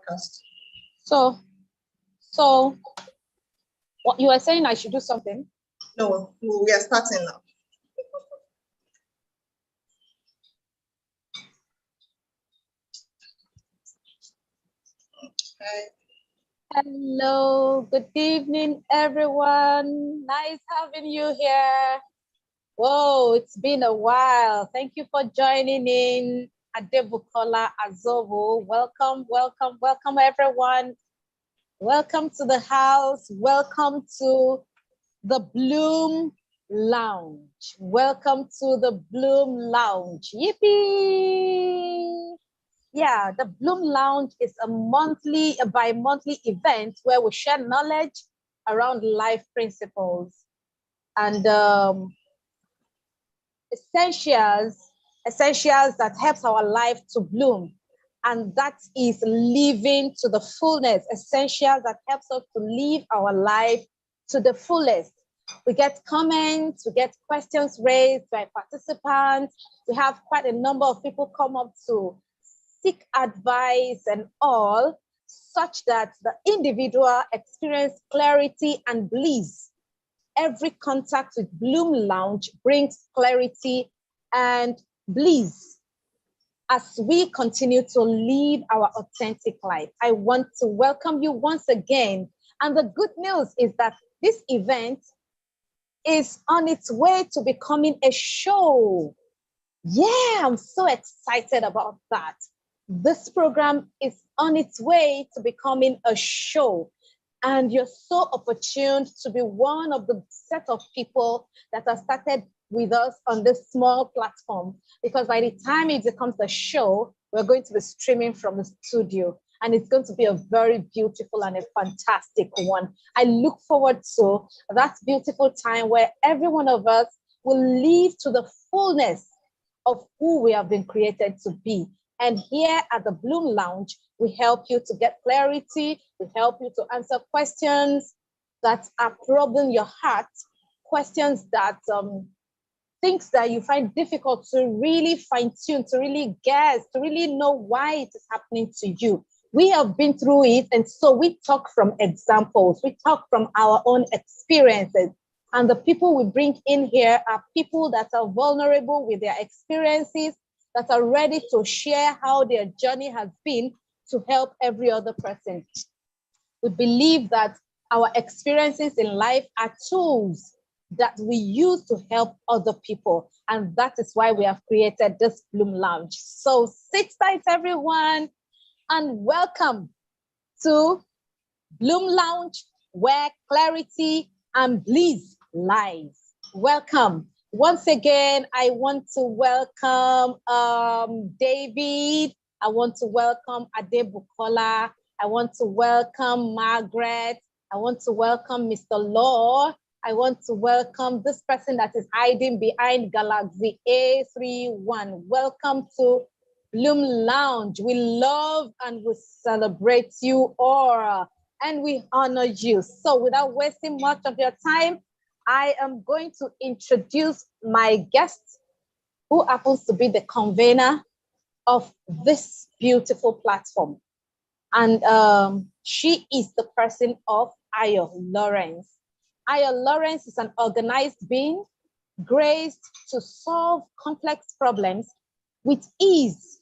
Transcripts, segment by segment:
broadcast. So what you were saying, I should do something? No, we are starting now. Okay. Hello, good evening, everyone. Nice having you here. Whoa, it's been a while. Thank you for joining in. Adebukola Azovo. Welcome, welcome, welcome, everyone. Welcome to the house. Welcome to the Bloom Lounge. Welcome to the Bloom Lounge. Yippee! Yeah, the Bloom Lounge is a bi-monthly event where we share knowledge around life principles and essentials that helps our life to bloom. And that is living to the fullness, essentials that helps us to live our life to the fullest. We get comments, we get questions raised by participants. We have quite a number of people come up to seek advice and all, such that the individual experience clarity and bliss. Every contact with Bloom Lounge brings clarity and bliss as we continue to live our authentic life. I want to welcome you once again. And the good news is that this event is on its way to becoming a show. Yeah, I'm so excited about that. This program is on its way to becoming a show. And you're so opportune to be one of the set of people that have started with us on this small platform. Because by the time it becomes a show, we're going to be streaming from the studio. And it's going to be a very beautiful and a fantastic one. I look forward to that beautiful time where every one of us will live to the fullness of who we have been created to be. And here at the Bloom Lounge, we help you to get clarity. We help you to answer questions that are troubling your heart, questions that, things that you find difficult to really fine tune, to really guess, to really know why it is happening to you. We have been through it. And so we talk from examples. We talk from our own experiences. And the people we bring in here are people that are vulnerable with their experiences, that are ready to share how their journey has been to help every other person. We believe that our experiences in life are tools that we use to help other people. And that is why we have created this Bloom Lounge. So sit tight, everyone, and welcome to Bloom Lounge, where clarity and bliss lies. Welcome. Once again, I want to welcome David. I want to welcome Adebukola. I want to welcome Margaret. I want to welcome Mr. Law. I want to welcome this person that is hiding behind Galaxy A31. Welcome to Bloom Lounge. We love and we celebrate you all, and we honor you. So without wasting much of your time, I am going to introduce my guest, who happens to be the convener of this beautiful platform. And she is the person of Ayo Lawrence. Ayo Lawrence is an organized being, graced to solve complex problems with ease,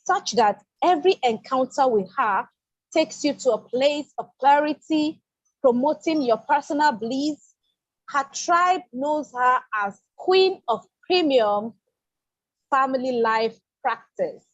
such that every encounter with her takes you to a place of clarity, promoting your personal bliss. Her tribe knows her as Queen of Premium Family Life Practice.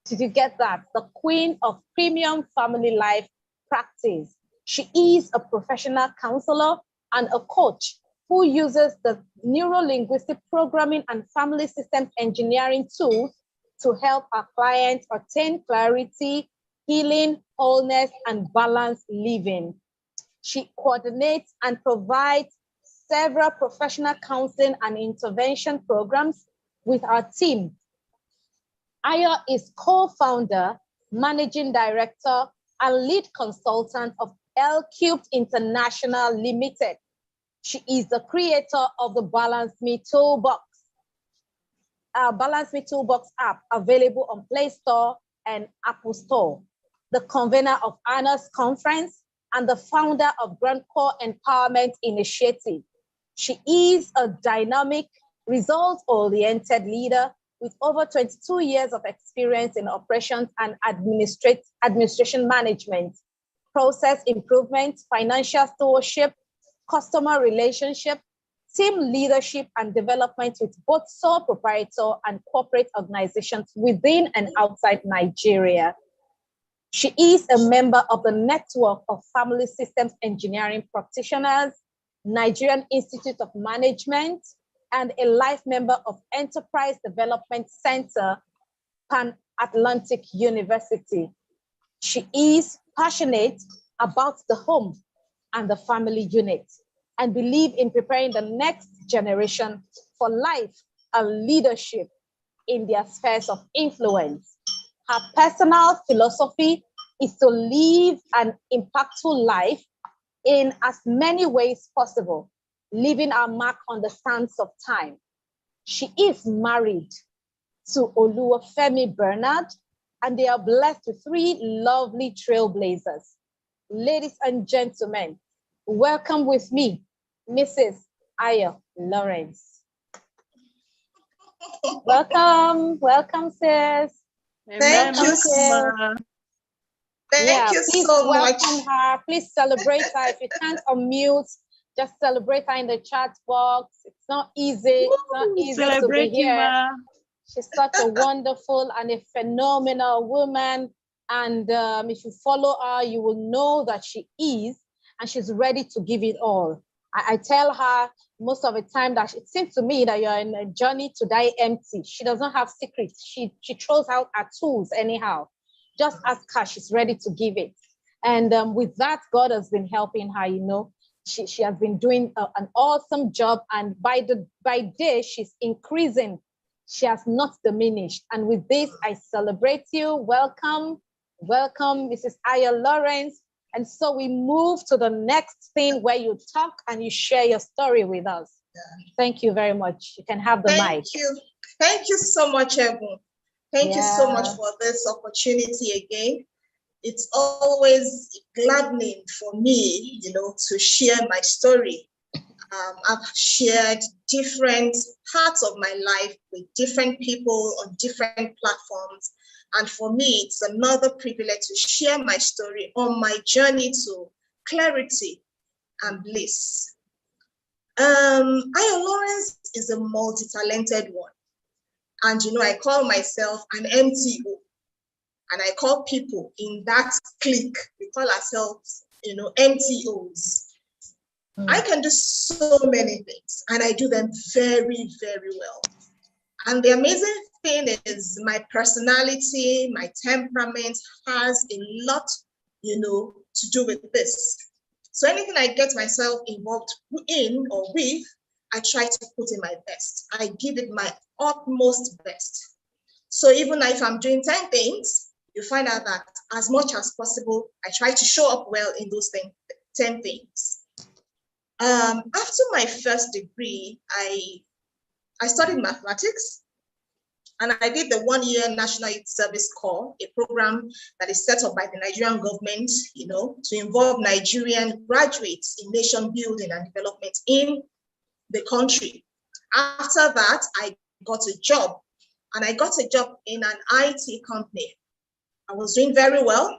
Did you get that? The Queen of Premium Family Life Practice. She is a professional counselor and a coach who uses the neuro-linguistic programming and family systems engineering tools to help our clients attain clarity, healing, wholeness, and balanced living. She coordinates and provides several professional counseling and intervention programs with our team. Ayo is co-founder, managing director, and lead consultant of L-Cubed International Limited. She is the creator of the Balance Me Toolbox. Balance Me Toolbox app, available on Play Store and Apple Store. the convener of Anna's Conference, and the founder of Grand Core Empowerment Initiative. She is a dynamic, result-oriented leader with over 22 years of experience in operations and administration management, process improvement, financial stewardship, customer relationship, team leadership and development with both sole proprietor and corporate organizations within and outside Nigeria. She is a member of the Network of Family Systems Engineering Practitioners, Nigerian Institute of Management, and a life member of Enterprise Development Center, Pan-Atlantic University. She is passionate about the home and the family unit and believe in preparing the next generation for life and leadership in their spheres of influence. Her personal philosophy is to live an impactful life in as many ways possible, leaving our mark on the sands of time. She is married to Oluwafemi Bernard, and they are blessed with 3 lovely trailblazers. Ladies and gentlemen, welcome with me, Mrs. Aya Lawrence. Welcome, sis. Thank you, sis. Thank you so much. Welcome her. Please celebrate her. If you can't unmute, just celebrate her in the chat box. It's not easy. It's not easy to be here. She's such a wonderful and a phenomenal woman. And if you follow her, you will know that she is, and she's ready to give it all. I tell her most of the time that it seems to me that you're in a journey to die empty. She doesn't have secrets. She throws out her tools anyhow. Just ask her, she's ready to give it. And with that, God has been helping her, you know. She has been doing an awesome job, and by day, she's increasing. She has not diminished. And with this, I celebrate you. Welcome, Mrs. Aya Lawrence. And so we move to the next thing where you talk and you share your story with us. Yeah. Thank you very much. You can have the mic. Thank you so much, Evan. Thank you so much for this opportunity again. It's always gladdening for me, you know, to share my story. I've shared different parts of my life with different people on different platforms. And for me, it's another privilege to share my story on my journey to clarity and bliss. Aya Lawrence is a multi-talented one. And, you know, I call myself an MTO. And I call people in that clique, we call ourselves, you know, MTOs. I can do so many things, and I do them very, very well. And the amazing thing is my personality, my temperament has a lot, you know, to do with this. So anything I get myself involved in or with, I try to put in my best. I give it my utmost best. So even if I'm doing 10 things, you find out that as much as possible, I try to show up well in those 10 things. After my first degree, I studied mathematics, and I did the 1-year National Youth Service Corps, a program that is set up by the Nigerian government, you know, to involve Nigerian graduates in nation building and development in the country. After that, I got a job, and I got a job in an IT company. I was doing very well.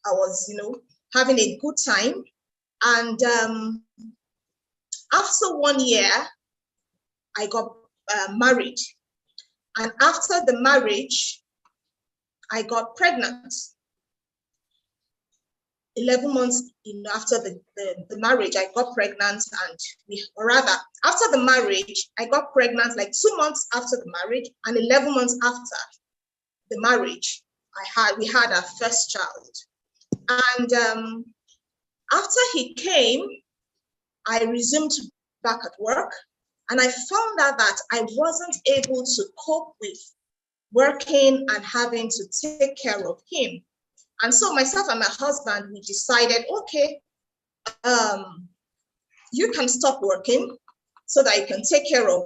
I was, you know, having a good time. And after 1 year, I got married. And after the marriage, I got pregnant. 11 months after the marriage, I got pregnant, after the marriage, I got pregnant like 2 months after the marriage, and 11 months after the marriage, we had our first child. And after he came, I resumed back at work, and I found out that I wasn't able to cope with working and having to take care of him. And so myself and my husband, we decided, okay, you can stop working so that you can take care of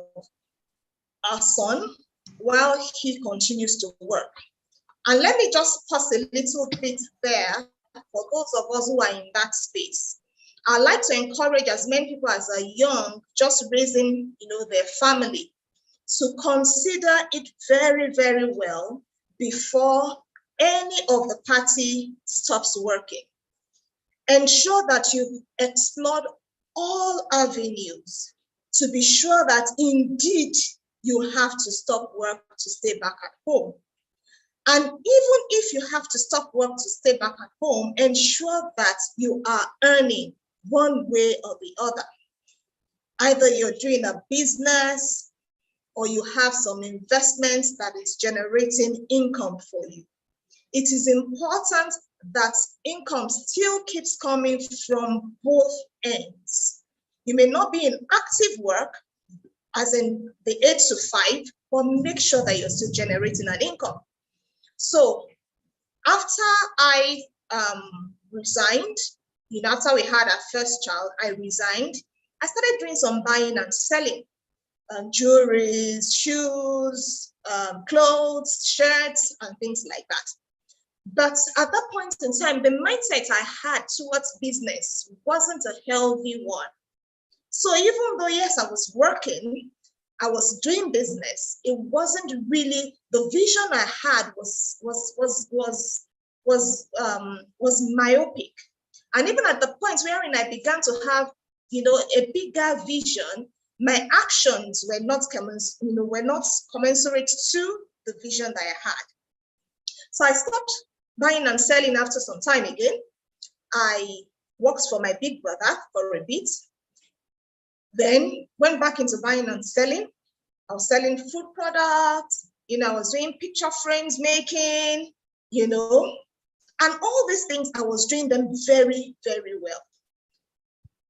our son while he continues to work. And let me just pause a little bit there for those of us who are in that space. I'd like to encourage as many people as are young, just raising, their family, to consider it very, very well before any of the party stops working. Ensure that you've explored all avenues to be sure that indeed you have to stop work to stay back at home. And even if you have to stop work to stay back at home, ensure that you are earning one way or the other. Either you're doing a business or you have some investments that is generating income for you. It is important that income still keeps coming from both ends. You may not be in active work, as in the 8 to 5, but make sure that you're still generating an income. So after I resigned, after we had our first child, I resigned. I started doing some buying and selling, jewelry, shoes, clothes, shirts, and things like that. But at that point in time, the mindset I had towards business wasn't a healthy one. So even though, yes, I was working, I was doing business, it wasn't really, the vision I had was myopic. And even at the point wherein I began to have, a bigger vision, my actions were not commensurate to the vision that I had. So I stopped buying and selling after some time again. I worked for my big brother for a bit. Then went back into buying and selling. I was selling food products, I was doing picture frames making, and all these things, I was doing them very, very well.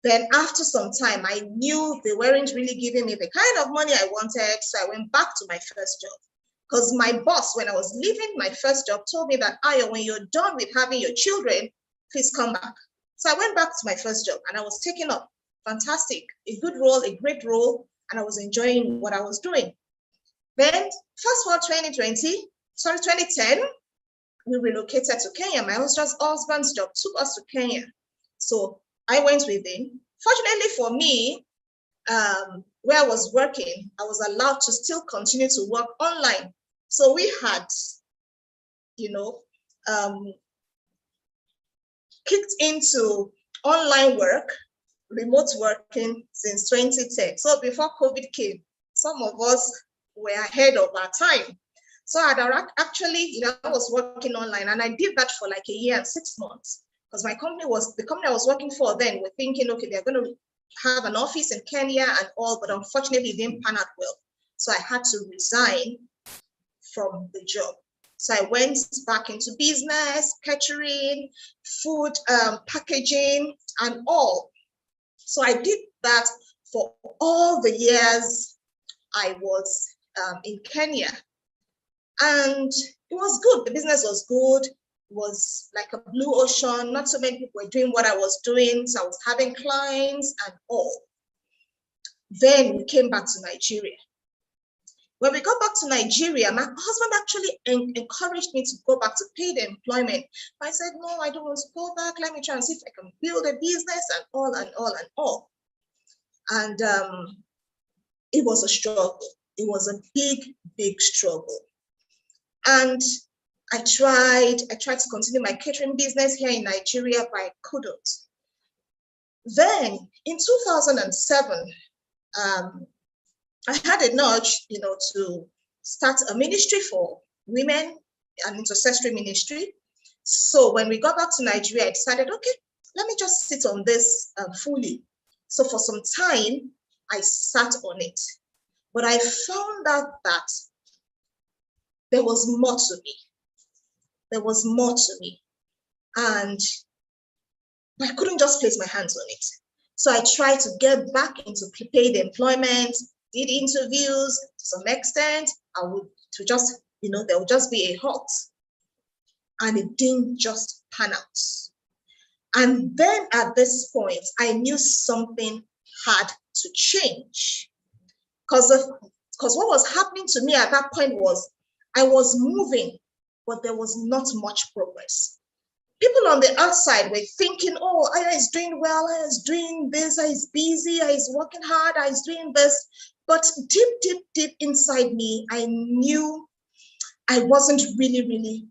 Then after some time, I knew they weren't really giving me the kind of money I wanted. So I went back to my first job. Because my boss, when I was leaving my first job, told me that, Ayo, when you're done with having your children, please come back. So I went back to my first job and I was taking up fantastic, a good role, a great role, and I was enjoying what I was doing. Then fast forward 2010, we relocated to Kenya. My husband's job took us to Kenya. So I went with him. Fortunately for me, where I was working, I was allowed to still continue to work online. So we had, kicked into online work, remote working since 2010. So before COVID came, some of us were ahead of our time. So I actually, I was working online and I did that for like a year and 6 months because the company I was working for then were thinking, okay, they're going to have an office in Kenya and all, but unfortunately it didn't pan out well. So I had to resign from the job. So I went back into business, catering, food, packaging, and all. So I did that for all the years I was in Kenya. And it was good. The business was good. It was like a blue ocean. Not so many people were doing what I was doing. So I was having clients and all. Then we came back to Nigeria. When we got back to Nigeria, my husband actually encouraged me to go back to paid employment. I said, no, I don't want to go back. Let me try and see if I can build a business and all and all and all. And it was a struggle. It was a big, big struggle. And I tried to continue my catering business here in Nigeria, but I couldn't. Then in 2007, I had a nudge, to start a ministry for women, an intercessory ministry. So when we got back to Nigeria, I decided, okay, let me just sit on this fully. So for some time, I sat on it. But I found out that there was more to me. There was more to me. And I couldn't just place my hands on it. So I tried to get back into paid employment, did interviews to some extent. There would just be a halt. And it didn't just pan out. And then at this point, I knew something had to change. Because what was happening to me at that point was I was moving but there was not much progress. People on the outside were thinking, oh, Aya is doing well, Aya is doing this, Aya is busy, Aya is working hard, Aya is doing this. But deep inside me, I knew I wasn't really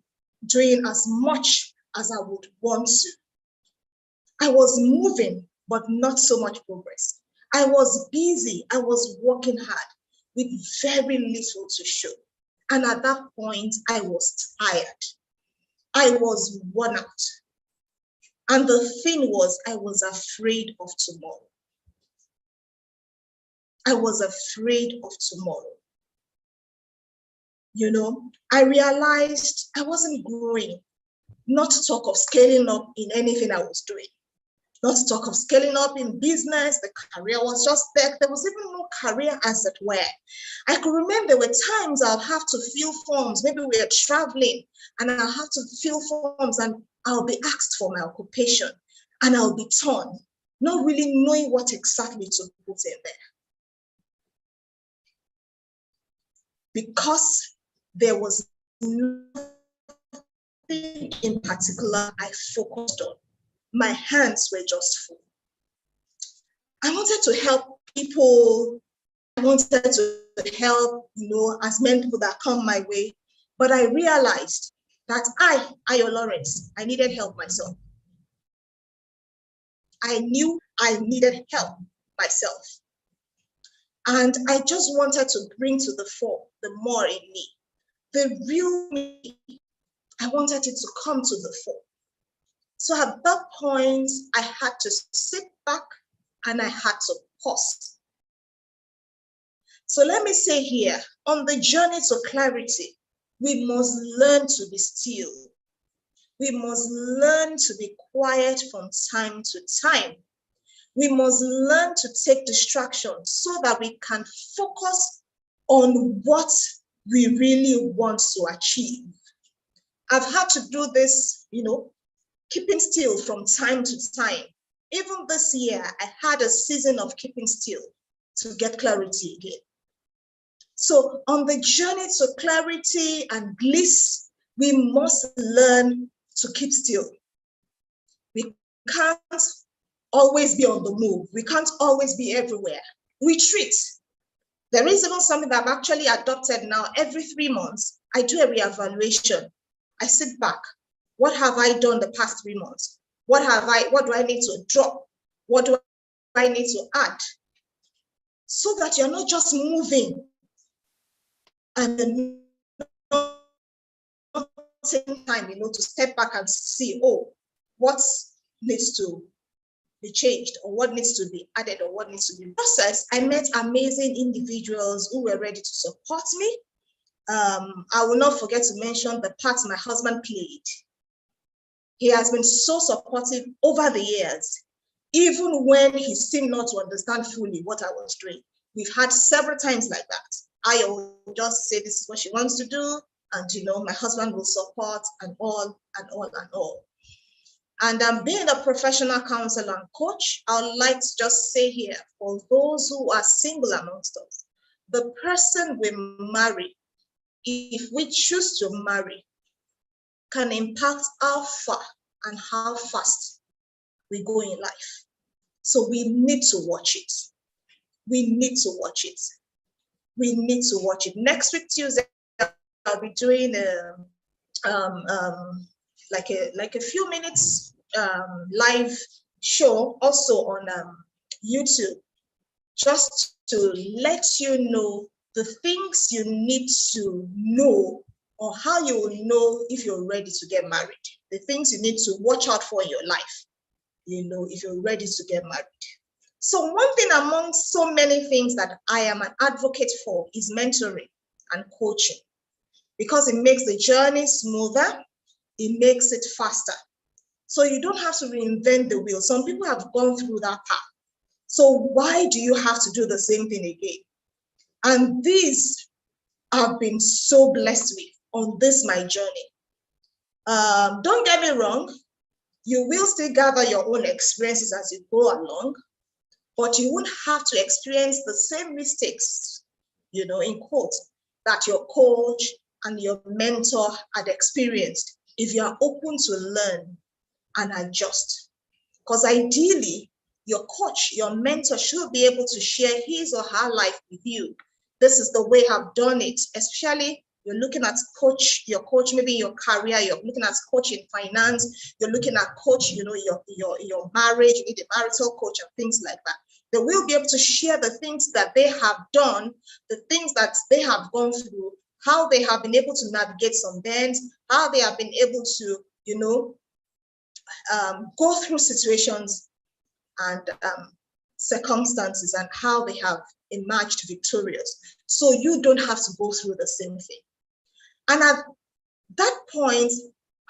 doing as much as I would want to. I was moving, but not so much progress. I was busy, I was working hard with very little to show. And at that point, I was tired. I was worn out. And the thing was, I was afraid of tomorrow. I was afraid of tomorrow. You know, I realized I wasn't growing, not to talk of scaling up in anything I was doing, not to talk of scaling up in business. The career was just there. There was even no career as it were. I could remember there were times I'll have to fill forms. Maybe we are traveling and I'll have to fill forms and I'll be asked for my occupation and I'll be torn, not really knowing what exactly to put in there. Because there was nothing in particular I focused on. My hands were just full. I wanted to help people. I wanted to help, as many people that come my way. But I realized that Ayo Lawrence, I needed help myself. I knew I needed help myself. And I just wanted to bring to the fore the more in me, the real me. I wanted it to come to the fore. So at that point, I had to sit back and I had to pause. So let me say here, on the journey to clarity, we must learn to be still. We must learn to be quiet from time to time. We must learn to take distractions so that we can focus on what we really want to achieve. I've had to do this, keeping still from time to time. Even this year, I had a season of keeping still to get clarity again. So on the journey to clarity and bliss, we must learn to keep still. We can't always be on the move. We can't always be everywhere. Retreat. There is even something that I've actually adopted now. Every 3 months, I do a reevaluation. I sit back. What have I done the past 3 months? What do I need to drop? What do I need to add? So that you're not just moving and then not taking time, to step back and see, what needs to be changed, or what needs to be added, or what needs to be processed. I met amazing individuals who were ready to support me. I will not forget to mention the part my husband played. He has been so supportive over the years, even when he seemed not to understand fully what I was doing. We've had several times like that. I will just say this is what she wants to do, and my husband will support and all. And being a professional counselor and coach, I would like to just say here, for those who are single amongst us, the person we marry, if we choose to marry, can impact how far and how fast we go in life. So we need to watch it. We need to watch it. We need to watch it. Next week, Tuesday, I'll be doing like a few minutes live show also on YouTube, just to let you know the things you need to know, or how you will know if you're ready to get married, the things you need to watch out for in your life, if you're ready to get married. So one thing among so many things that I am an advocate for is mentoring and coaching, because it makes the journey smoother, it makes it faster. So you don't have to reinvent the wheel. Some people have gone through that path. So why do you have to do the same thing again? And these I've been so blessed with on this my journey. Don't get me wrong, you will still gather your own experiences as you go along, but you won't have to experience the same mistakes, in quotes, that your coach, and your mentor had experienced if you are open to learn and adjust. Because ideally, your coach, your mentor should be able to share his or her life with you. This is the way I've done it, especially you're looking at your coach, maybe in your career, you're looking at coach in finance, you're looking at coach, you know, your marriage, you need a marital coach and things like that. They will be able to share the things that they have done, the things that they have gone through, how they have been able to navigate some bends, how they have been able to, you know, go through situations and circumstances and how they have emerged victorious. So you don't have to go through the same thing. And at that point,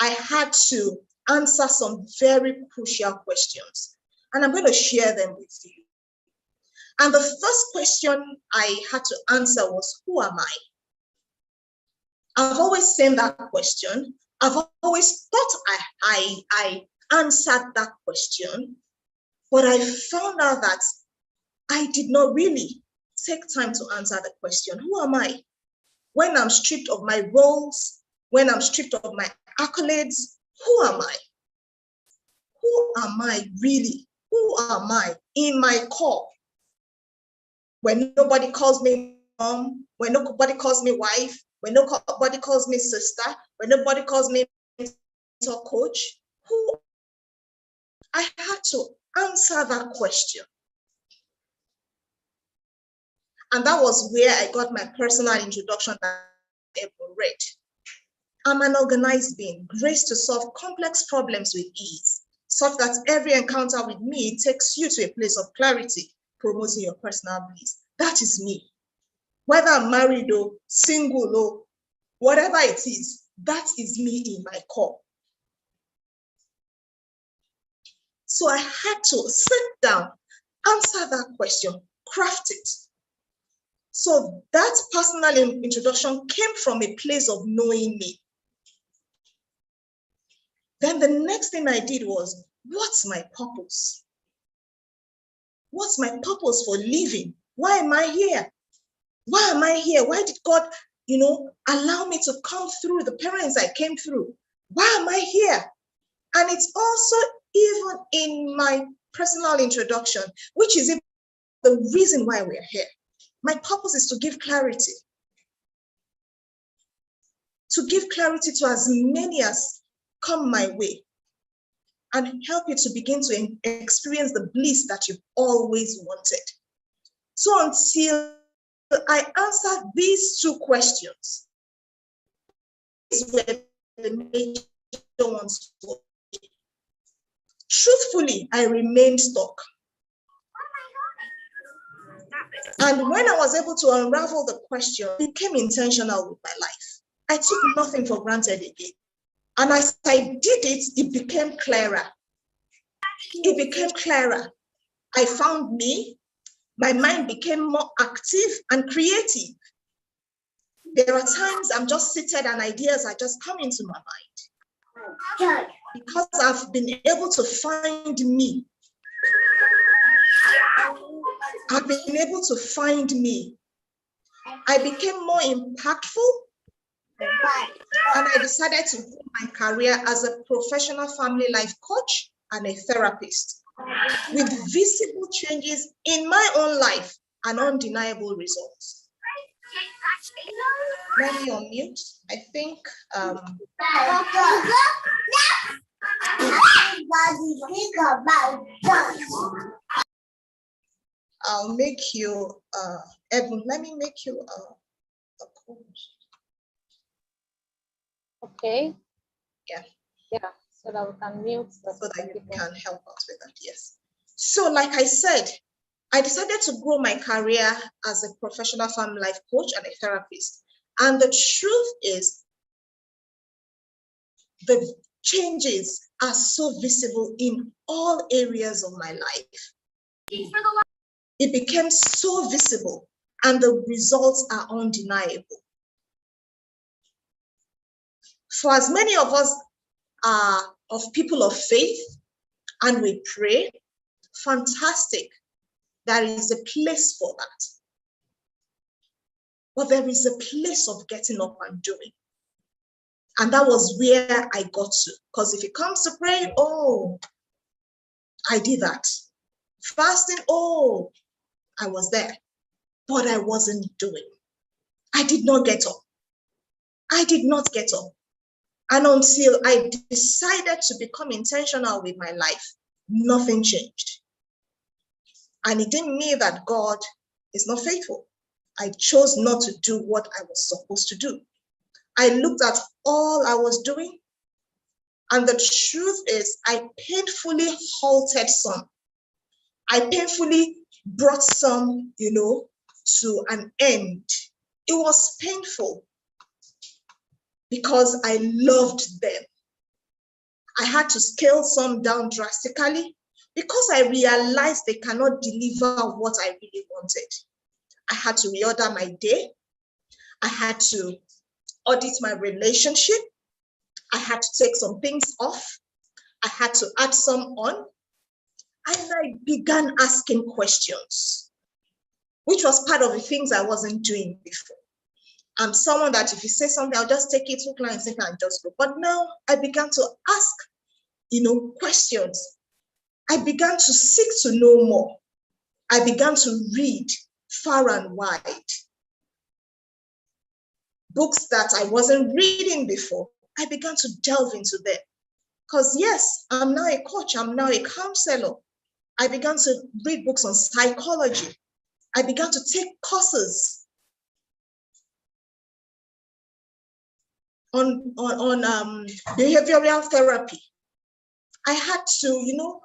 I had to answer some very crucial questions. And I'm going to share them with you. And the first question I had to answer was, who am I? I've always seen that question. I've always thought I answered that question, but I found out that I did not really take time to answer the question, who am I? When I'm stripped of my roles, when I'm stripped of my accolades, who am I? Who am I really? Who am I in my core? When nobody calls me mom, when nobody calls me wife, when nobody calls me sister, when nobody calls me mentor, coach, who? I had to answer that question. And that was where I got my personal introduction that I ever read. I'm an organized being, graced to solve complex problems with ease, such that every encounter with me takes you to a place of clarity, promoting your personal bliss. That is me. Whether I'm married or single or whatever it is, that is me in my core. So I had to sit down, answer that question, craft it. So that personal introduction came from a place of knowing me. Then the next thing I did was, what's my purpose? What's my purpose for living? Why am I here? Why am I here? Why did God, allow me to come through the parents I came through? Why am I here? And it's also even in my personal introduction, which is the reason why we're here. My purpose is to give clarity. To give clarity to as many as come my way and help you to begin to experience the bliss that you've always wanted. So until I answered these two questions, these were the major ones. Truthfully, I remained stuck. And when I was able to unravel the question, I became intentional with my life. I took nothing for granted again. And as I did it, it became clearer. It became clearer. I found me. My mind became more active and creative. There are times I'm just seated and ideas are just coming to my mind. Because I've been able to find me. I've been able to find me. I became more impactful. And I decided to grow my career as a professional family life coach and a therapist with visible changes in my own life and undeniable results. Let me unmute. I think I'll make you Edmund, let me make you a coach. Okay. Yeah. Yeah, so that we can mute. So that you can help us with that, yes. So like I said, I decided to grow my career as a professional family life coach and a therapist. And the truth is, the changes are so visible in all areas of my life. It became so visible and the results are undeniable. For as many of us are of people of faith and we pray, fantastic. There is a place for that. But there is a place of getting up and doing. And that was where I got to. Because if it comes to praying, oh, I did that. Fasting, oh, I was there. But I wasn't doing. I did not get up. I did not get up. And until I decided to become intentional with my life, nothing changed. And it didn't mean that God is not faithful. I chose not to do what I was supposed to do. I looked at all I was doing, and the truth is, I painfully halted some. I painfully brought some, to an end. It was painful because I loved them. I had to scale some down drastically because I realized they cannot deliver what I really wanted. I had to reorder my day. I had to audit my relationship. I had to take some things off. I had to add some on. And I began asking questions, which was part of the things I wasn't doing before. I'm someone that if you say something, I'll just take it, hook, line, sinker, and just go. But now I began to ask, questions. I began to seek to know more. I began to read far and wide. Books that I wasn't reading before, I began to delve into them. Because yes, I'm now a coach, I'm now a counselor. I began to read books on psychology. I began to take courses on behavioral therapy. I had to,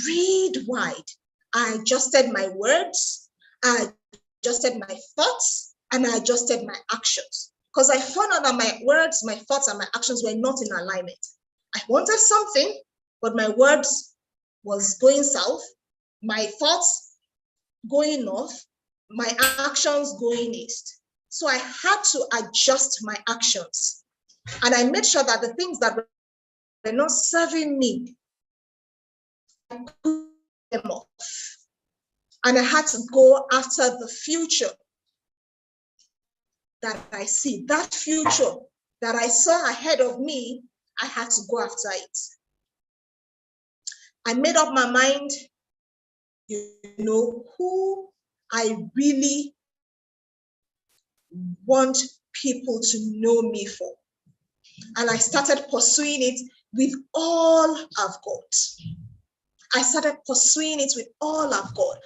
read wide. I adjusted my words, I adjusted my thoughts, and I adjusted my actions. Because I found out that my words, my thoughts, and my actions were not in alignment. I wanted something, but my words was going south, my thoughts going north, my actions going east. So I had to adjust my actions. And I made sure that the things that were not serving me, I put them off. And I had to go after the future that I see. That future that I saw ahead of me, I had to go after it. I made up my mind, who I really want people to know me for. And I started pursuing it with all I've got. I started pursuing it with all I've got.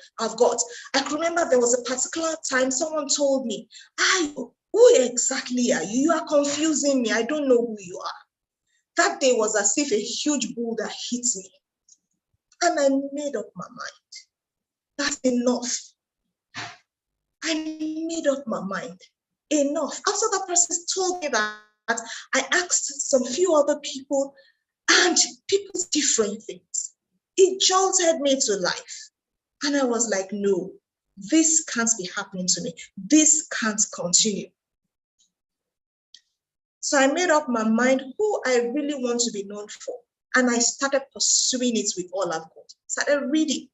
I can remember there was a particular time someone told me, who exactly are you? You are confusing me. I don't know who you are. That day was as if a huge boulder hit me. And I made up my mind. That's enough. I made up my mind. Enough. After that person told me that, I asked some few other people, and people's different things. It jolted me to life. And I was like, no, this can't be happening to me. This can't continue. So I made up my mind who I really want to be known for. And I started pursuing it with all I've got. Started reading,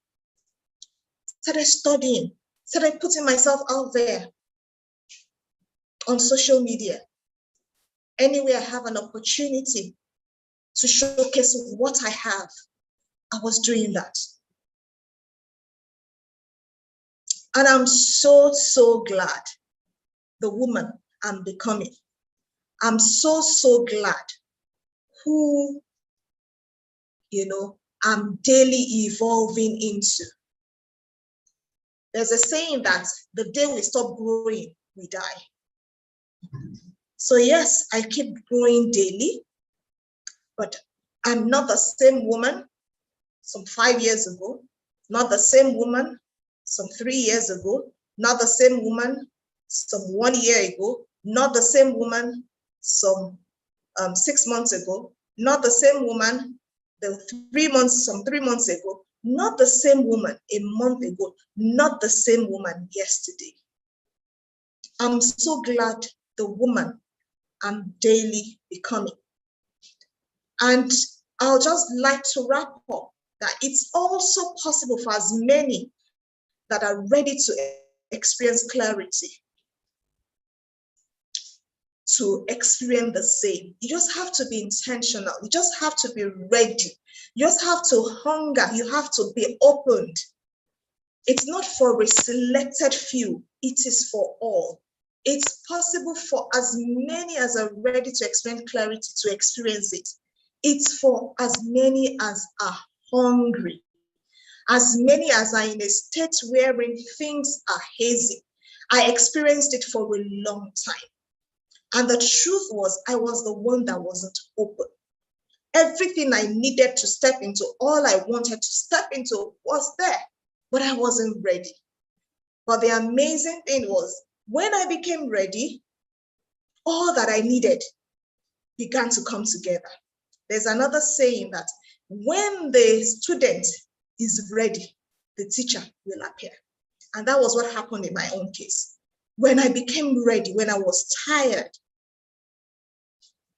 started studying, started putting myself out there on social media. Anywhere I have an opportunity to showcase what I have, I was doing that. And I'm so, so glad the woman I'm becoming. I'm so, so glad who, I'm daily evolving into. There's a saying that the day we stop growing, we die. So yes, I keep growing daily, but I'm not the same woman some 5 years ago, not the same woman some 3 years ago, not the same woman some 1 year ago, not the same woman some 6 months ago, not the same woman some 3 months ago, not the same woman a month ago, not the same woman yesterday. I'm so glad the woman I'm daily becoming. And I'll just like to wrap up that it's also possible for as many that are ready to experience clarity. to experience the same. You just have to be intentional. You just have to be ready. You just have to hunger. You have to be opened. It's not for a selected few. It is for all. It's possible for as many as are ready to experience clarity to experience it. It's for as many as are hungry, as many as are in a state wherein things are hazy. I experienced it for a long time. And the truth was, I was the one that wasn't open. Everything I needed to step into, all I wanted to step into was there, but I wasn't ready. But the amazing thing was, when I became ready, all that I needed began to come together. There's another saying that when the student is ready, the teacher will appear. And that was what happened in my own case. When I became ready, when I was tired,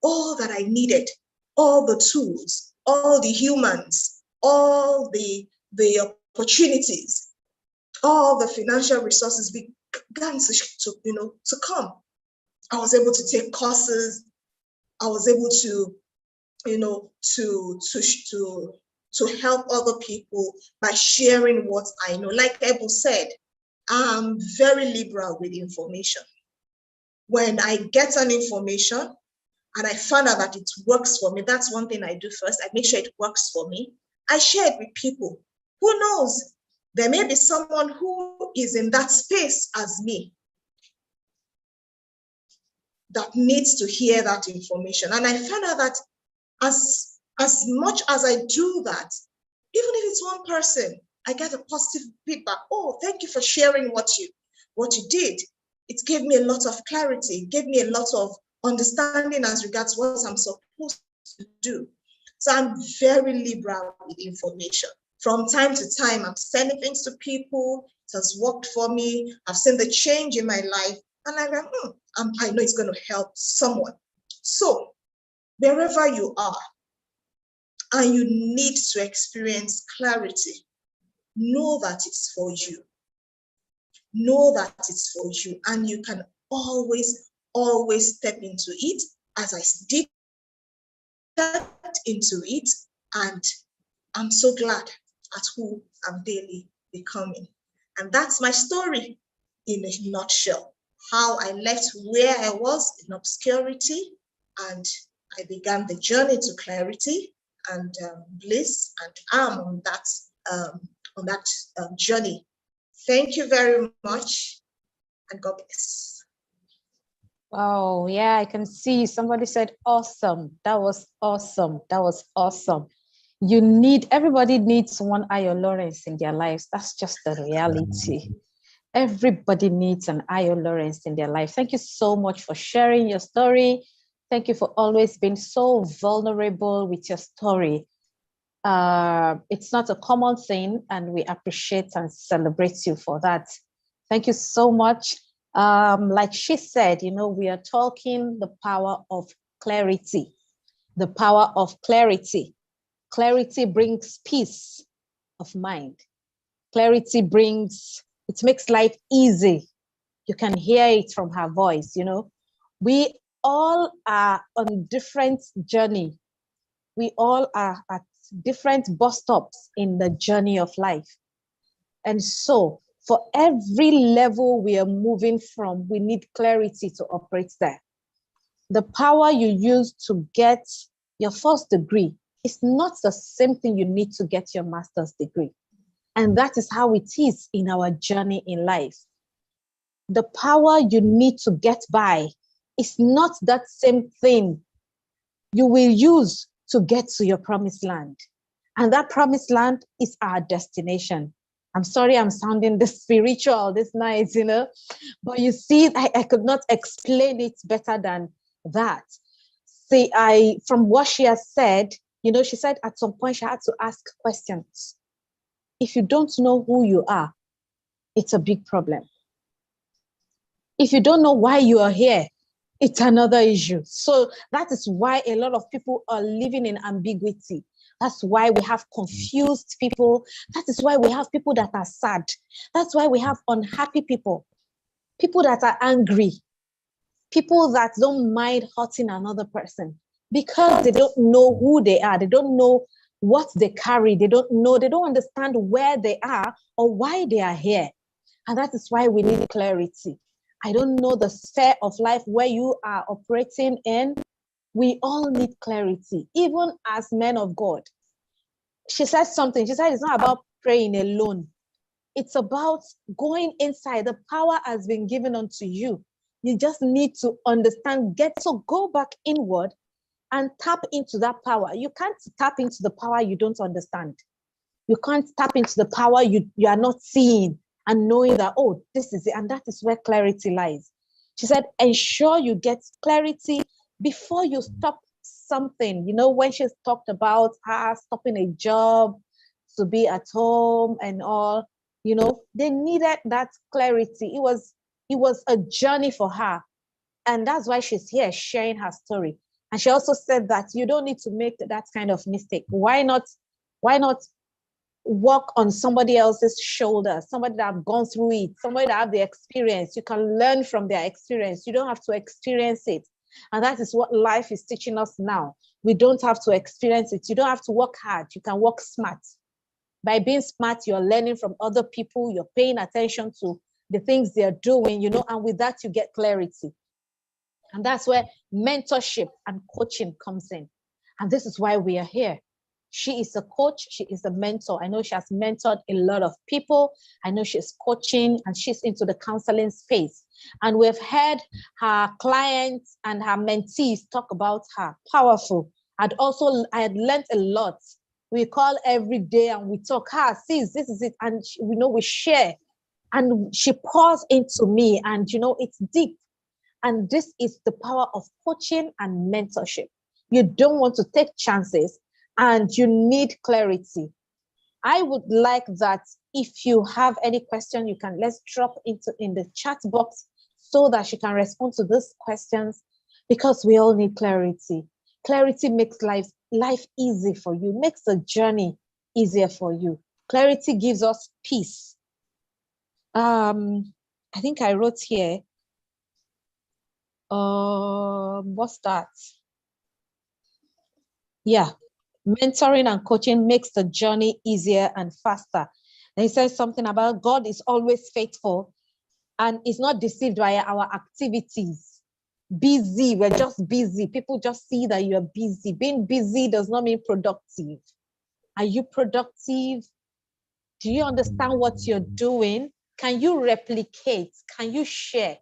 all that I needed, all the tools, all the humans, all the opportunities, all the financial resources began to come. I was able to take courses. I was able to, to help other people by sharing what I know. Like Ebu said, I'm very liberal with information. When I get an information, and I found out that it works for me, that's one thing I do first. I make sure it works for me. I share it with people. Who knows? There may be someone who is in that space as me that needs to hear that information. And I found out that as much as I do that, even if it's one person, I get a positive feedback. Oh, thank you for sharing what you did. It gave me a lot of clarity. It gave me a lot of understanding as regards what I'm supposed to do. So I'm very liberal with information. From time to time, I'm sending things to people. It has worked for me. I've seen the change in my life. And I go, I know it's going to help someone. So wherever you are, and you need to experience clarity, know that it's for you. Know that it's for you. And you can always step into it, as I did step into it, and I'm so glad at who I'm daily becoming. And that's my story in a nutshell. How I left where I was in obscurity, and I began the journey to clarity and bliss, and I'm on that journey. Thank you very much, and God bless. Oh, yeah, I can see somebody said awesome. That was awesome. That was awesome. Everybody needs one Ayo Lawrence in their lives. That's just the reality. Everybody needs an Ayo Lawrence in their life. Thank you so much for sharing your story. Thank you for always being so vulnerable with your story. It's not a common thing, and we appreciate and celebrate you for that. Thank you so much. Like she said, we are talking the power of clarity. The power of clarity. Clarity brings peace of mind. Clarity it makes life easy. You can hear it from her voice, We all are on different journey. We all are at different bus stops in the journey of life. And so for every level we are moving from, we need clarity to operate there. The power you use to get your first degree is not the same thing you need to get your master's degree. And that is how it is in our journey in life. The power you need to get by is not that same thing you will use to get to your promised land. And that promised land is our destination. I'm sorry I'm sounding this spiritual this night, but you see, I could not explain it better than that. See, from what she has said, she said at some point she had to ask questions. If you don't know who you are, it's a big problem. If you don't know why you are here, it's another issue. So that is why a lot of people are living in ambiguity. That's why we have confused people. That is why we have people that are sad. That's why we have unhappy people, people that are angry, People that don't mind hurting another person because they don't know who they are. They don't know what they carry. They don't know, they don't understand where they are or why they are here. And that is why we need clarity. I don't know the sphere of life where you are operating in. We all need clarity, even as men of God. She said something. She said it's not about praying alone. It's about going inside. The power has been given unto you. You just need to understand, go back inward and tap into that power. You can't tap into the power you don't understand. You can't tap into the power you are not seeing and knowing that, oh, this is it. And that is where clarity lies. She said, ensure you get clarity before you stop something. You know, when she's talked about her stopping a job to be at home and all, you know, they needed that clarity. It was a journey for her. And that's why she's here sharing her story. And she also said that you don't need to make that kind of mistake. Why not walk on somebody else's shoulder, somebody that have gone through it, somebody that have the experience? You can learn from their experience. You don't have to experience it. And that is what life is teaching us now. We don't have to experience it. You don't have to work hard. You can work smart. By being smart, you're learning from other people. You're paying attention to the things they're doing, you know, and with that, you get clarity. And that's where mentorship and coaching comes in. And this is why we are here. She is a coach. She is a mentor. I know she has mentored a lot of people. I know she's coaching and she's into the counseling space. And we've heard her clients and her mentees talk about her. Powerful. I had learned a lot. We call every day and we talk, sis, this is it. And we know we share. And she pours into me and, you know, it's deep. And this is the power of coaching and mentorship. You don't want to take chances and you need clarity. I would like that if you have any question, let's drop in the chat box so that she can respond to these questions, because we all need clarity. Clarity makes life easy for you, makes the journey easier for you. Clarity gives us peace. I think I wrote here, what's that? Yeah, mentoring and coaching makes the journey easier and faster. And he says something about God is always faithful and is not deceived by our activities. Busy, we're just busy. People just see that you're busy. Being busy does not mean productive. Are you productive? Do you understand what you're doing? Can you replicate? Can you share?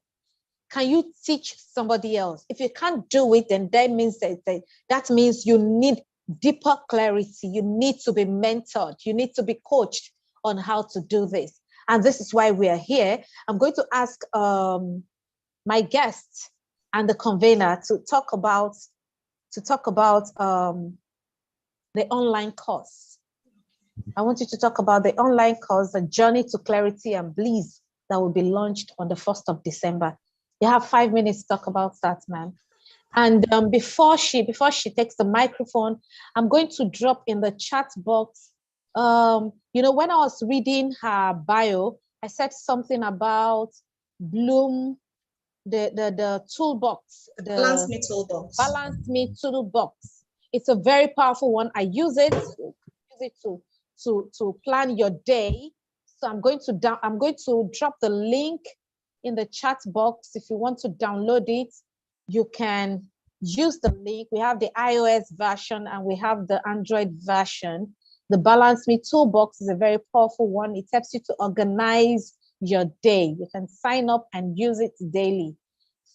Can you teach somebody else? If you can't do it, then that means you need deeper clarity. You need to be mentored. You need to be coached on how to do this. And this is why we are here. I'm going to ask my guest and the convener to talk about the online course. I want you to talk about the online course, the Journey to Clarity and Bliss, that will be launched on the 1st of December. You have 5 minutes to talk about that, ma'am. And before she takes the microphone, I'm going to drop in the chat box. You know, when I was reading her bio, I said something about Bloom, the toolbox, the Balance Me Toolbox. Balance Me Toolbox. It's a very powerful one. I use it to plan your day. So I'm going to drop the link in the chat box. If you want to download it, you can use the link. We have the iOS version and we have the Android version. The Balance Me Toolbox is a very powerful one. It helps you to organize your day. You can sign up and use it daily.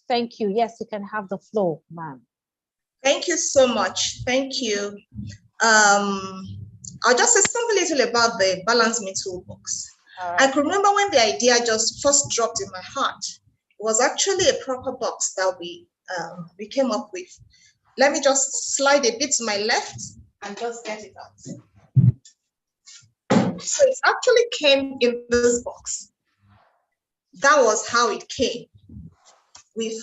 Thank you. Yes, you can have the floor, ma'am. Thank you so much. Thank you. I'll just say something little about the Balance Me Toolbox. Right. I can remember when the idea just first dropped in my heart. It was actually a proper box that we came up with. Let me just slide a bit to my left and just get it out. So it actually came in this box. That was how it came, with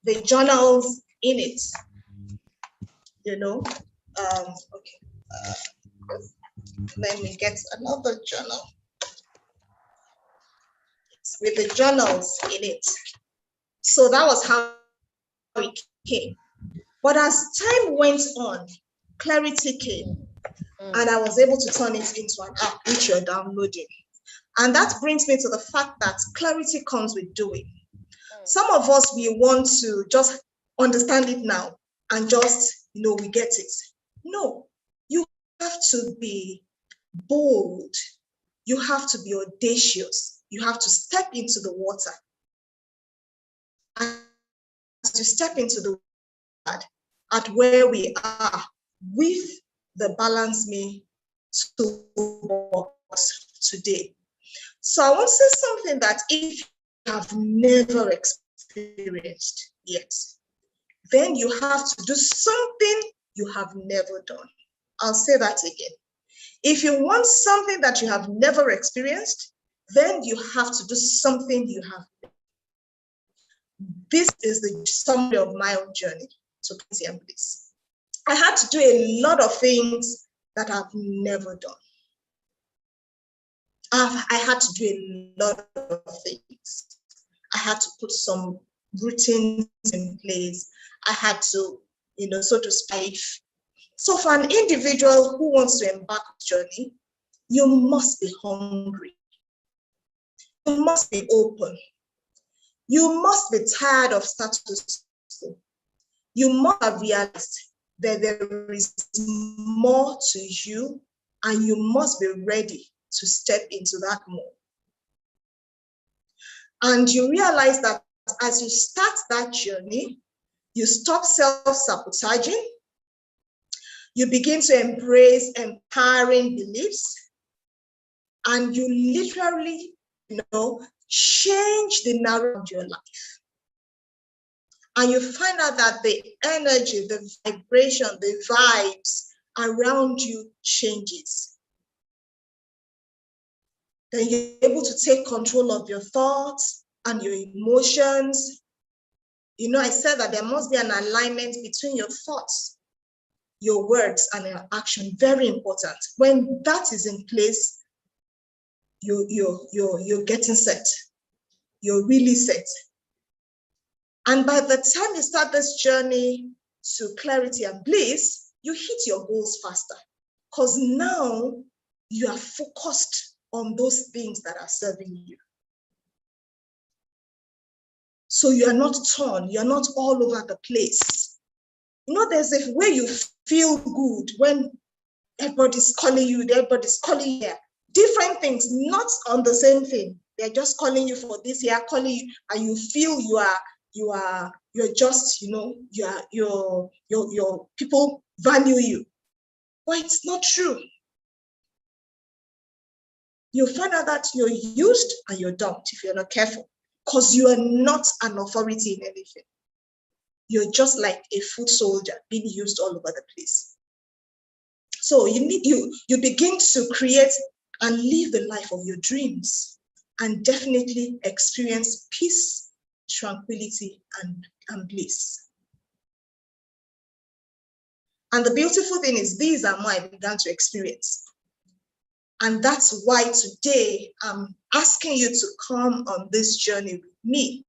the journals in it. You know, okay. Let me get another journal with the journals in it. So that was how it came. But as time went on, clarity came, and I was able to turn it into an app which you're downloading. And that brings me to the fact that clarity comes with doing. Some of us, we want to just understand it now and just, we get it. No, you have to be bold. You have to be audacious. You have to step into the water. As you step into the water, at where we are with the Balance Me toolbox today. So I want to say something that if you have never experienced yet, then you have to do something you have never done. I'll say that again. If you want something that you have never experienced, then you have to do something you have. This is the summary of my own journey to clarity and bliss. I had to do a lot of things that I've never done. I had to do a lot of things. I had to put some routines in place. I had to, so to speak. So for an individual who wants to embark on this journey, you must be hungry. You must be open. You must be tired of status quo. You must have realized that there is more to you, and you must be ready to step into that more. And you realize that as you start that journey, you stop self-sabotaging, you begin to embrace empowering beliefs, and you literally, change the narrative of your life. And you find out that the energy, the vibration, the vibes around you changes. Then you're able to take control of your thoughts and your emotions. I said that there must be an alignment between your thoughts, your words, and your action. Very important. When that is in place, you're getting set. You're really set. And by the time you start this journey to clarity and bliss, you hit your goals faster, because now you are focused on those things that are serving you. So you are not torn, you're not all over the place. There's a way you feel good when everybody's calling you, everybody's calling you. Different things, not on the same thing. They're just calling you for this, they are calling you, and you feel you're just, your people value you. But it's not true. You'll find out that you're used and you're dumped if you're not careful, because you are not an authority in anything. You're just like a foot soldier being used all over the place. So you begin to create and live the life of your dreams, and definitely experience peace, tranquility, and bliss. And the beautiful thing is, these are more I began to experience. And that's why today I'm asking you to come on this journey with me,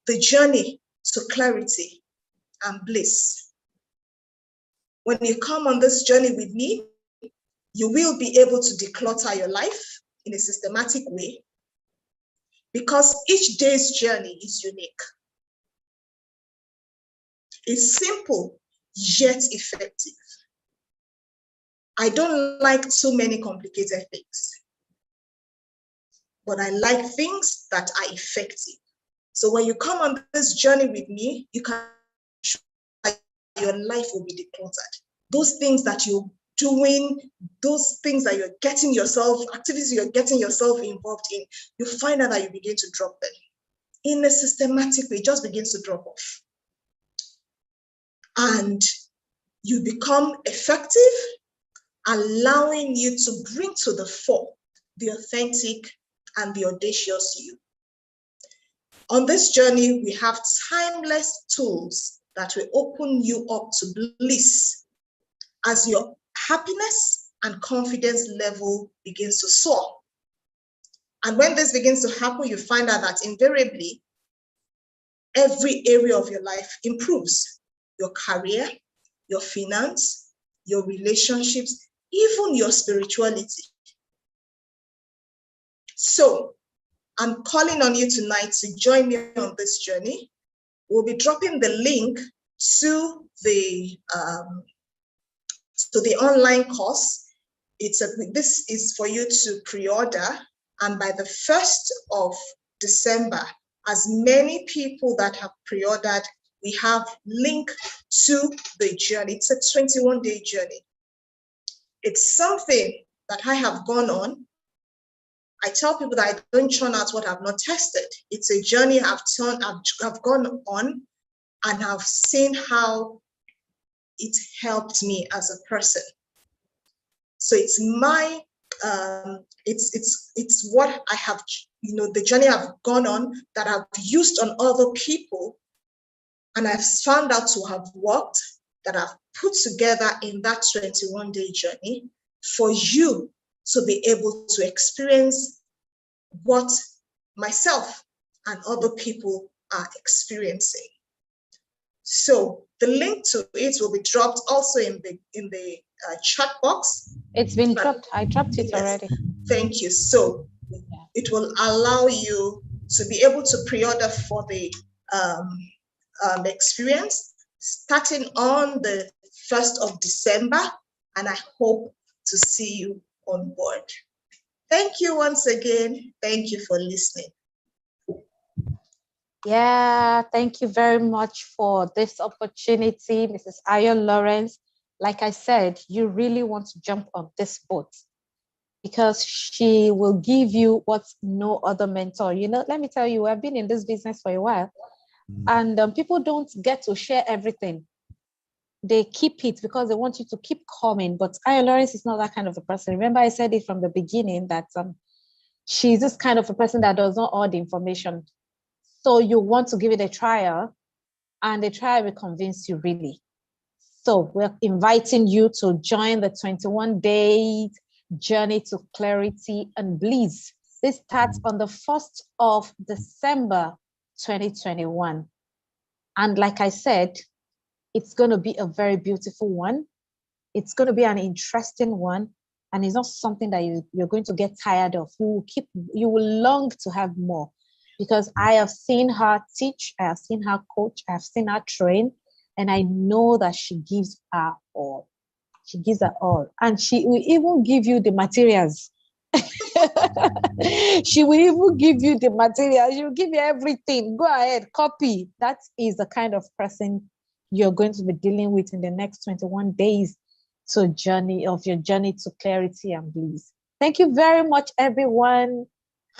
the journey to clarity and bliss. When you come on this journey with me, you will be able to declutter your life in a systematic way, because each day's journey is unique. It's simple, yet effective. I don't like too many complicated things, but I like things that are effective. So when you come on this journey with me, you can show that your life will be decluttered. Those things that you're doing, those things that you're getting yourself, activities you're getting yourself involved in, you find out that you begin to drop them. In a systematic way, it just begins to drop off. And you become effective, allowing you to bring to the fore the authentic and the audacious you. On this journey, we have timeless tools that will open you up to bliss as your happiness and confidence level begins to soar. And when this begins to happen, you find out that invariably every area of your life improves. Your career, your finance, your relationships, even your spirituality. So I'm calling on you tonight to join me on this journey. We'll be dropping the link to the online course. This is for you to pre-order, and by the 1st of December, as many people that have pre-ordered, we have link to the journey. It's a 21-day journey. It's something that I have gone on. I tell people that I don't churn out what I've not tested. It's a journey I've gone on, and I've seen how it helped me as a person. So it's my it's what I have, the journey I've gone on that I've used on other people, and I've found out to have worked, that I've put together in that 21-day journey for you to be able to experience what myself and other people are experiencing. So the link to it will be dropped also in the chat box. It's been dropped. I dropped it already. Thank you. So it will allow you to be able to pre-order for the experience starting on the 1st of December, and I hope to see you on board. Thank you once again. Thank you for listening. Yeah, thank you very much for this opportunity, Mrs. Ayo Lawrence. Like I said, you really want to jump on this boat because she will give you what no other mentor. Let me tell you, I've been in this business for a while, and people don't get to share everything. They keep it because they want you to keep coming. But Ayo Lawrence is not that kind of a person. Remember, I said it from the beginning that she's this kind of a person that does not hoard information. So you want to give it a trial, and the trial will convince you really. So we're inviting you to join the 21-day journey to clarity and bliss. This starts on the 1st of December, 2021. And like I said, it's going to be a very beautiful one. It's going to be an interesting one. And it's not something that you're going to get tired of. You will long to have more, because I have seen her teach, I have seen her coach, I have seen her train, and I know that she gives her all. She gives her all. And she will even give you the materials. She will even give you the materials. She will give you everything. Go ahead, copy. That is the kind of person you're going to be dealing with in the next 21 days to your journey to clarity and bliss. Thank you very much, everyone.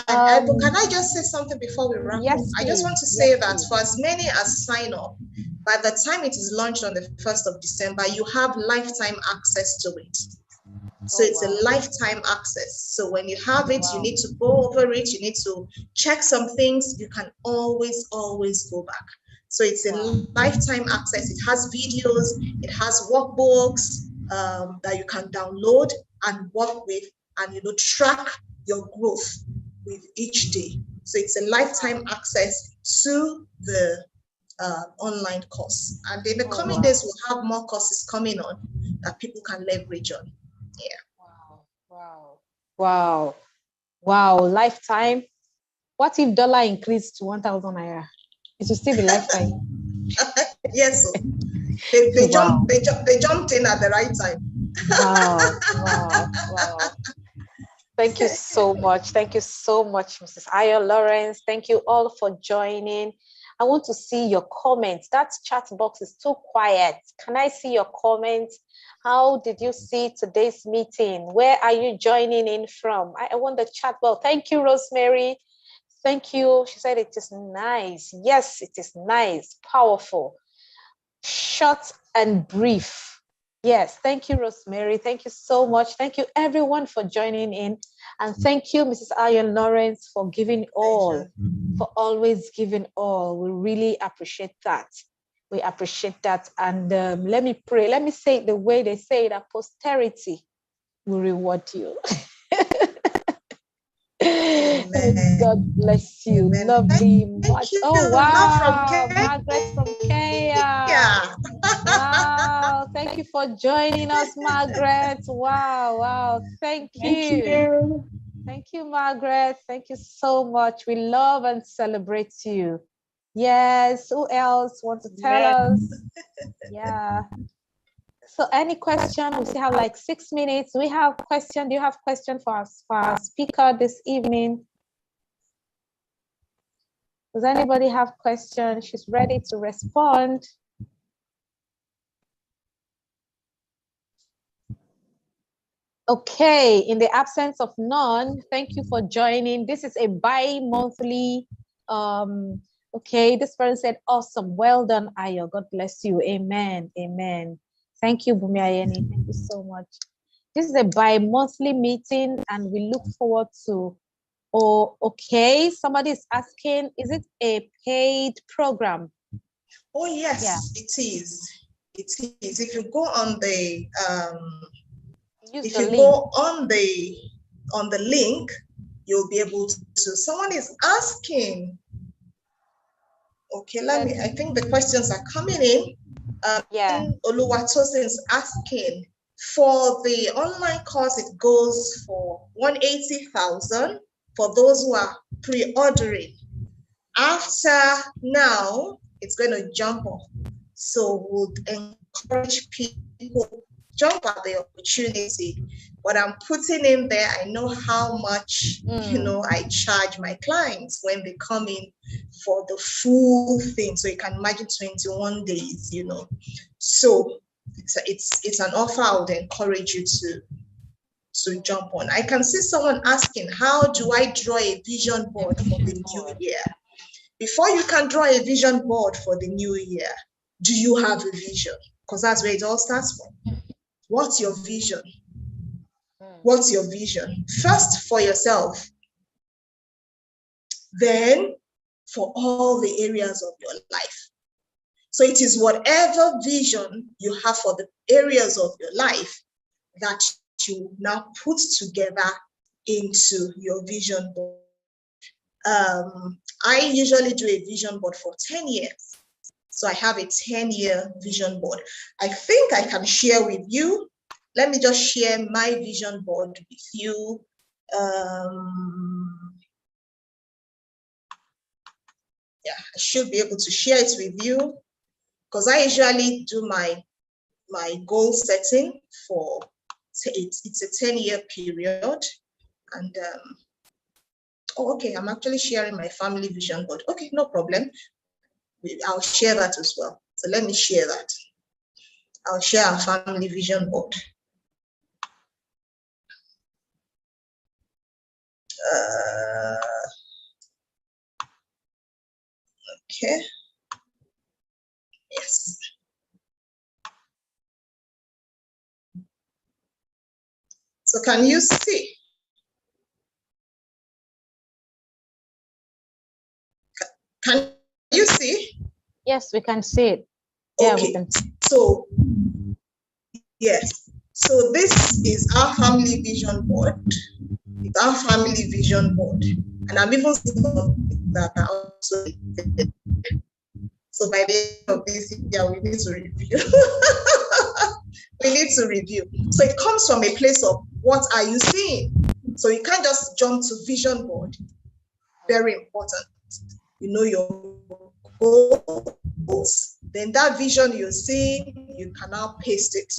And can I just say something before we wrap up? I just want to say that for as many as sign up, by the time it is launched on the 1st of December, you have lifetime access to it. So it's a lifetime access. So when you have it, you need to go over it. You need to check some things. You can always go back. So it's a lifetime access. It has videos. It has workbooks that you can download and work with, and track your growth with each day. So it's a lifetime access to the online course. And in the coming days, we'll have more courses coming on that people can leverage on. Yeah. Wow. Lifetime. What if dollar increased to 1,000 naira? It will still be lifetime. Yes. So they jumped in at the right time. Wow. Thank you so much. Thank you so much, Mrs. Ayo Lawrence. Thank you all for joining. I want to see your comments. That chat box is too quiet. Can I see your comments? How did you see today's meeting? Where are you joining in from? I want the chat box. Thank you, Rosemary. Thank you. She said it is nice. Yes, it is nice, powerful, short and brief. Yes, thank you, Rosemary. Thank you so much. Thank you, everyone, for joining in. And thank you, Mrs. Ayo Lawrence, for giving all, for always giving all. We really appreciate that. We appreciate that. And let me pray. Let me say it the way they say it, that posterity will reward you. God bless you. Amen. Lovely. Thank you. Oh, Love from wow. Margaret from Kenya. Yeah. Wow. Thank you for joining us, Margaret. Wow. Wow. Thank you. Thank you, Margaret. Thank you so much. We love and celebrate you. Yes. Who else wants to tell us? Yeah. So any question? We still have like 6 minutes. We have question. Do you have question for our speaker this evening? Does anybody have question? She's ready to respond. Okay, in the absence of none, thank you for joining. This is a bi-monthly, okay, this person said, awesome, well done, Ayo, God bless you, amen, amen. Thank you, Bumi Ayeni, thank you so much. This is a bi-monthly meeting and we look forward to, oh, okay, somebody is asking, is it a paid program? Oh, yes, yeah. It is. It is. If you go on the, go on the link, you'll be able to. Someone is asking. Okay, I think the questions are coming in. Oluwatosin is asking, for the online course, it goes for 180,000 for those who are pre-ordering. After now, it's going to jump up. So would encourage people jump at the opportunity. What I'm putting in there, I know how much I charge my clients when they come in for the full thing. So you can imagine 21 days, So it's an offer I would encourage you to jump on. I can see someone asking, how do I draw a vision board for the new year? Before you can draw a vision board for the new year, do you have a vision? Because that's where it all starts from. What's your vision? What's your vision? First for yourself, then for all the areas of your life. So it is whatever vision you have for the areas of your life that you now put together into your vision board. I usually do a vision board for 10 years. So I have a 10-year vision board. I think I can share with you. Let me just share my vision board with you. Yeah, I should be able to share it with you because I usually do my goal setting for, it's a 10-year period. And oh, okay, I'm actually sharing my family vision board. Okay, no problem. I'll share that as well. So let me share that. I'll share our family vision board. Okay. Yes. So can you see? Can you see? Yes, we can see it. Yeah, okay. We can. So, yes. So this is our family vision board. It's our family vision board. And I'm even seeing that also. So by the end of this year, we need to review. We need to review. So it comes from a place of what are you seeing? So you can't just jump to vision board. Very important. You know your goals. Then that vision you're seeing, you can now paste it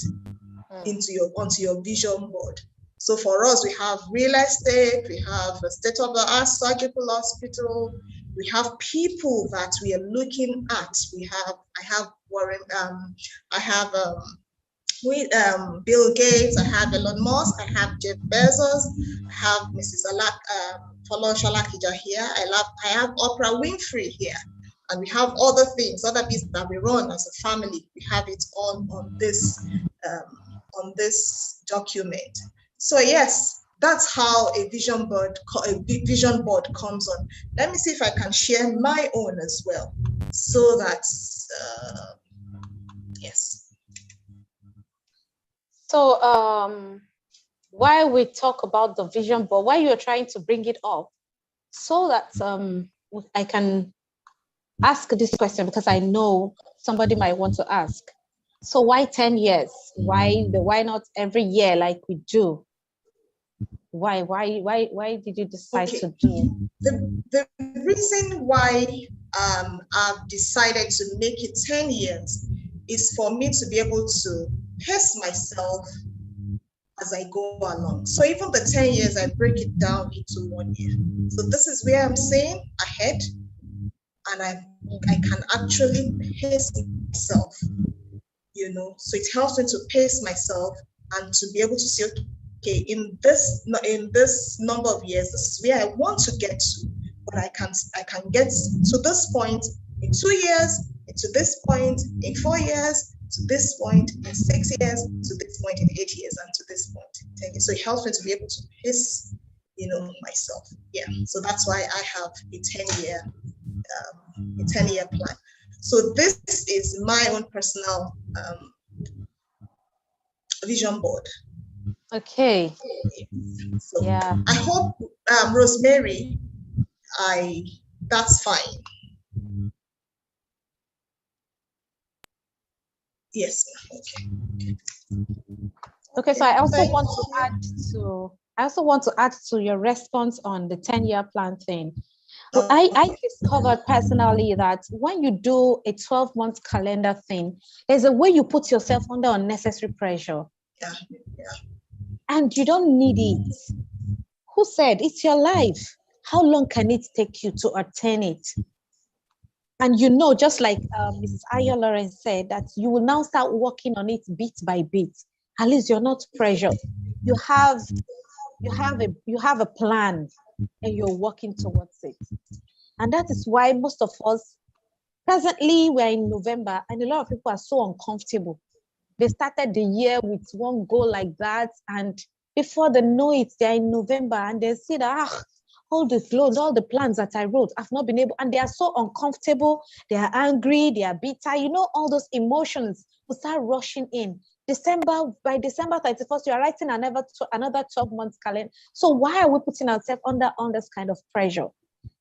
onto your vision board. So for us, we have real estate, we have a state-of-the-art surgical hospital, we have people that we are looking at. I have Warren, I have Bill Gates, I have Elon Musk, I have Jeff Bezos, I have Mrs. Follow Shalakija here, I have Oprah Winfrey here, and we have other things, other business that we run as a family. We have it all on this document. So yes, that's how a vision board comes on. Let me see if I can share my own as well, so that yes. So why we talk about the vision board, why you're trying to bring it up, so that I can ask this question, because I know somebody might want to ask. So why 10 years? Why not every year like we do? Why did you decide to do? The reason why I've decided to make it 10 years is for me to be able to pace myself as I go along. So even the 10 years, I break it down into 1 year. So this is where I'm saying ahead, and I can actually pace myself, so it helps me to pace myself and to be able to say, okay, in this number of years, this is where I want to get to, but I can get to this point in 2 years, to this point in 4 years, to this point in 6 years, to this point in 8 years, and to this point in 10 years. So it helps me to be able to pace, myself. Yeah. So that's why I have a 10-year plan. So this is my own personal vision board. Okay. So yeah. I hope, Rosemary, that's fine. Yes. Okay. So I also want to add to your response on the 10-year plan thing. I discovered personally that when you do a 12-month calendar thing, there's a way you put yourself under unnecessary pressure. Yeah. And you don't need it. Who said it's your life? How long can it take you to attain it? And just like Mrs. Ayo Lawrence said, that you will now start working on it bit by bit. At least you're not pressured. You have a plan, and you're working towards it. And that is why most of us, presently we're in November, and a lot of people are so uncomfortable. They started the year with one goal like that, and before they know it, they're in November, and they see that all the flows, all the plans that I wrote, I've not been able, and they are so uncomfortable, they are angry, they are bitter, all those emotions will start rushing in. By December 31st, you are writing another 12-month calendar. So why are we putting ourselves under this kind of pressure?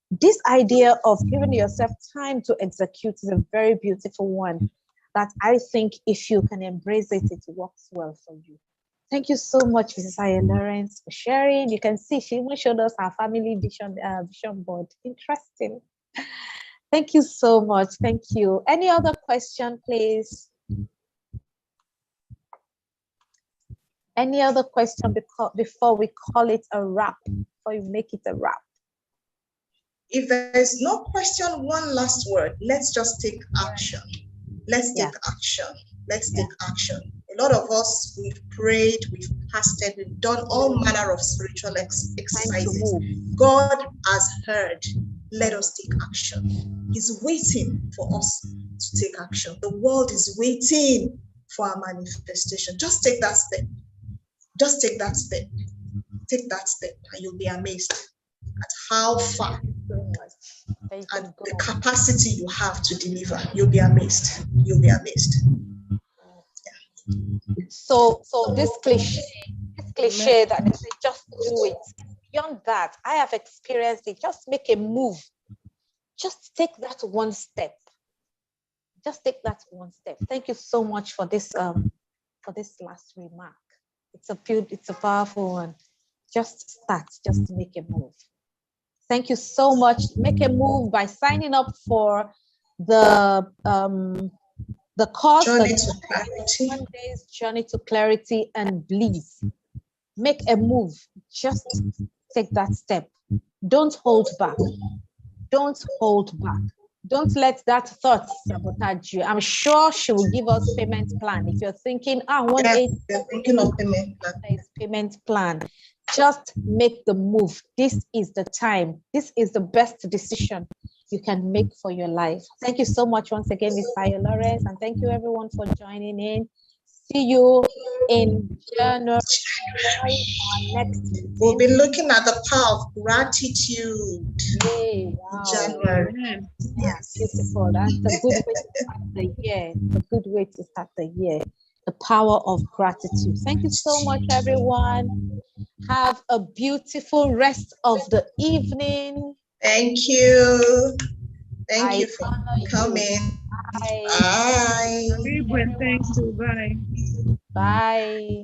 This idea of giving yourself time to execute is a very beautiful one that I think if you can embrace it, it works well for you. Thank you so much, Mrs. Ayo Lawrence, for sharing. You can see she even showed us our family vision board. Interesting. Thank you so much. Thank you. Any other question, please? Any other question before we call it a wrap, before you make it a wrap? If there is no question, one last word. Let's just take action. Let's take action. Let's take action. A lot of us, we've prayed, we've fasted, we've done all manner of spiritual exercises. God has heard. Let us take action. He's waiting for us to take action. The world is waiting for our manifestation. Just take that step. Just take that step. Take that step, and you'll be amazed at how far and the capacity you have to deliver. You'll be amazed. You'll be amazed. Yeah. So this cliche that they say just do it. Beyond that, I have experienced it. Just make a move. Just take that one step. Just take that one step. Thank you so much for this last remark. It's a powerful one. Just start. Just make a move. Thank you so much. Make a move by signing up for the course, the 1 Days Journey to Clarity and Bliss. Make a move. Just take that step. Don't hold back. Don't hold back. Don't let that thought sabotage you. I'm sure she will give us payment plan. If you're thinking, you're thinking of payment plan. Just make the move. This is the time. This is the best decision you can make for your life. Thank you so much once again, Ms. Ayo Lawrence, and thank you everyone for joining in. See you in January. We'll be looking at the power of gratitude. Yay, wow. January. Yes, beautiful. That's a good way to start the year. A good way to start the year. the power of gratitude. Thank you so much, everyone. Have a beautiful rest of the evening. Thank you. Thank you for coming. Bye. Bye. Thank you. Bye. Bye.